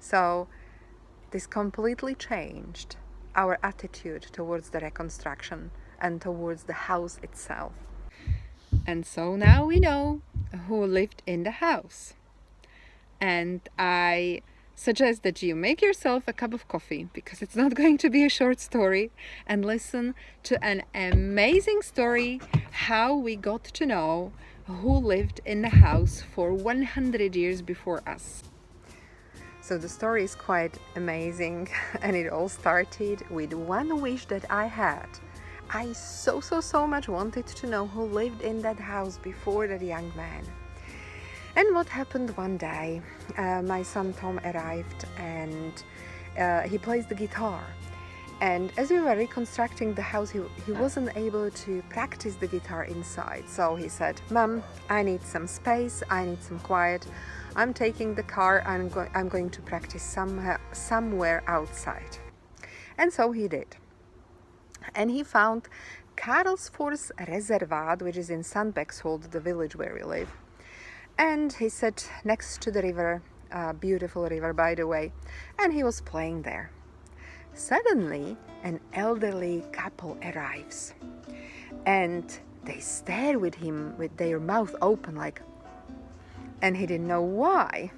So this completely changed our attitude towards the reconstruction and towards the house itself. And so now we know who lived in the house. And I suggest that you make yourself a cup of coffee, because it's not going to be a short story, and listen to an amazing story how we got to know who lived in the house for 100 years before us. So the story is quite amazing, and it all started with one wish that I had. I so much wanted to know who lived in that house before that young man. And what happened one day, my son Tom arrived, and he plays the guitar. And as we were reconstructing the house, he wasn't able to practice the guitar inside. So he said, "Mom, I need some space, I need some quiet. I'm taking the car, I'm going to practice somewhere outside." And so he did. And he found Karlsfors Reservat, which is in Sandbäcksholt, the village where we live. And he sat next to the river, a beautiful river by the way, and he was playing there. Suddenly, an elderly couple arrives, and they stare with him with their mouth open and he didn't know why.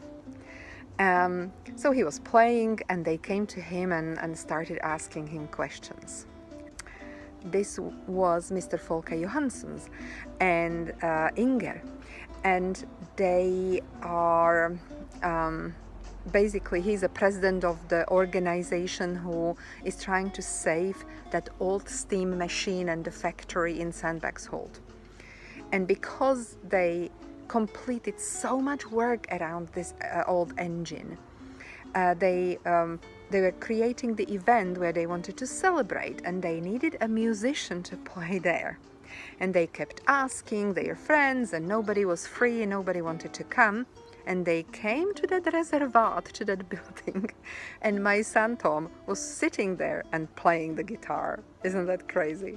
So he was playing, and they came to him and started asking him questions. This was Mr. Johansson and Inger, and they are basically, he's a president of the organization who is trying to save that old steam machine and the factory in Sandbäcksholt. And because they completed so much work around this old engine, they were creating the event where they wanted to celebrate, and they needed a musician to play there. And they kept asking their friends, and nobody was free and nobody wanted to come. And they came to that reservat, to that building, and my son Tom was sitting there and playing the guitar. Isn't that crazy?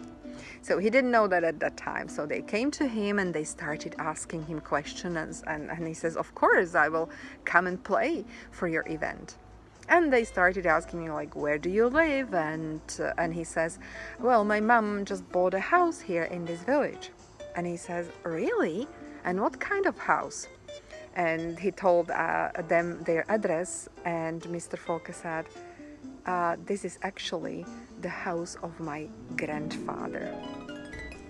So he didn't know that at that time. So they came to him and they started asking him questions, and he says, "Of course, I will come and play for your event." And they started asking him, "Where do you live?" And he says, "Well, my mom just bought a house here in this village." And he says, "Really? And what kind of house?" And he told them their address, and Mr. Folke said, "This is actually the house of my grandfather."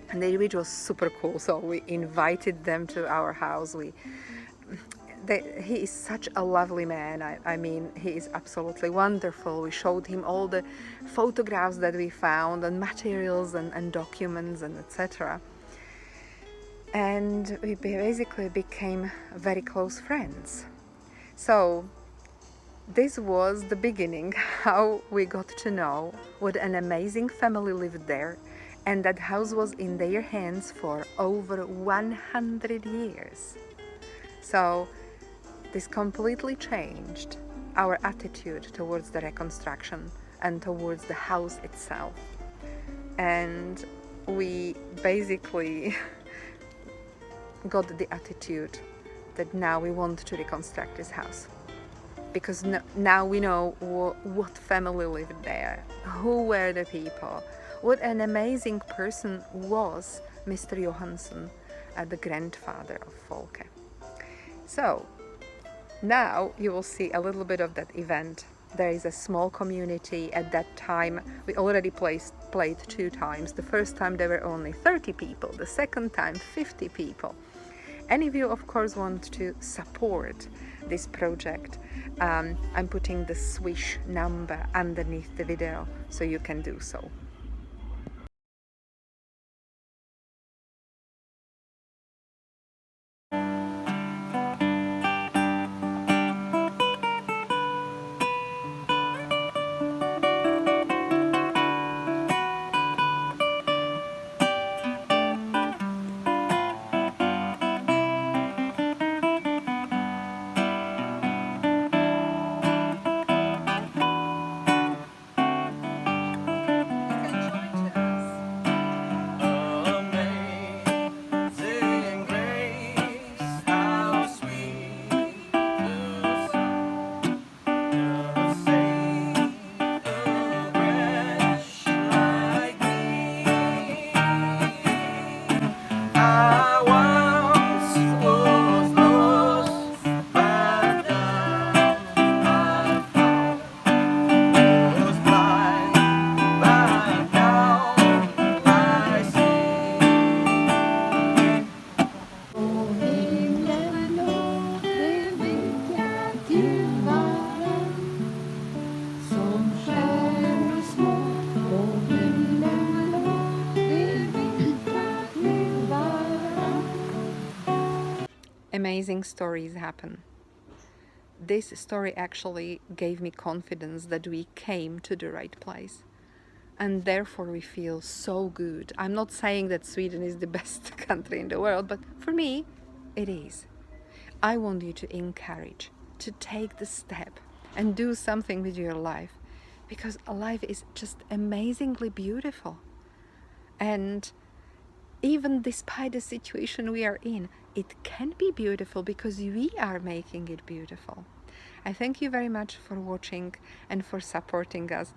And which was super cool. So we invited them to our house. He is such a lovely man. I mean, he is absolutely wonderful. We showed him all the photographs that we found, and materials and documents and etc. And we basically became very close friends. So this was the beginning, how we got to know what an amazing family lived there, and that house was in their hands for over 100 years. So this completely changed our attitude towards the reconstruction and towards the house itself. And we basically got the attitude that now we want to reconstruct this house, because now we know what family lived there, who were the people, what an amazing person was Mr. Johansson, the grandfather of Folke. So now you will see a little bit of that event. There is a small community. At that time, we already played 2 times. The first time there were only 30 people, the second time 50 people. And if you, of course, want to support this project, I'm putting the Swish number underneath the video so you can do so. amazing stories happen. This story actually gave me confidence that we came to the right place. And therefore we feel so good. I'm not saying that Sweden is the best country in the world, but for me, it is. I want you to encourage, to take the step and do something with your life, because life is just amazingly beautiful. And even despite the situation we are in, it can be beautiful because we are making it beautiful. I thank you very much for watching and for supporting us.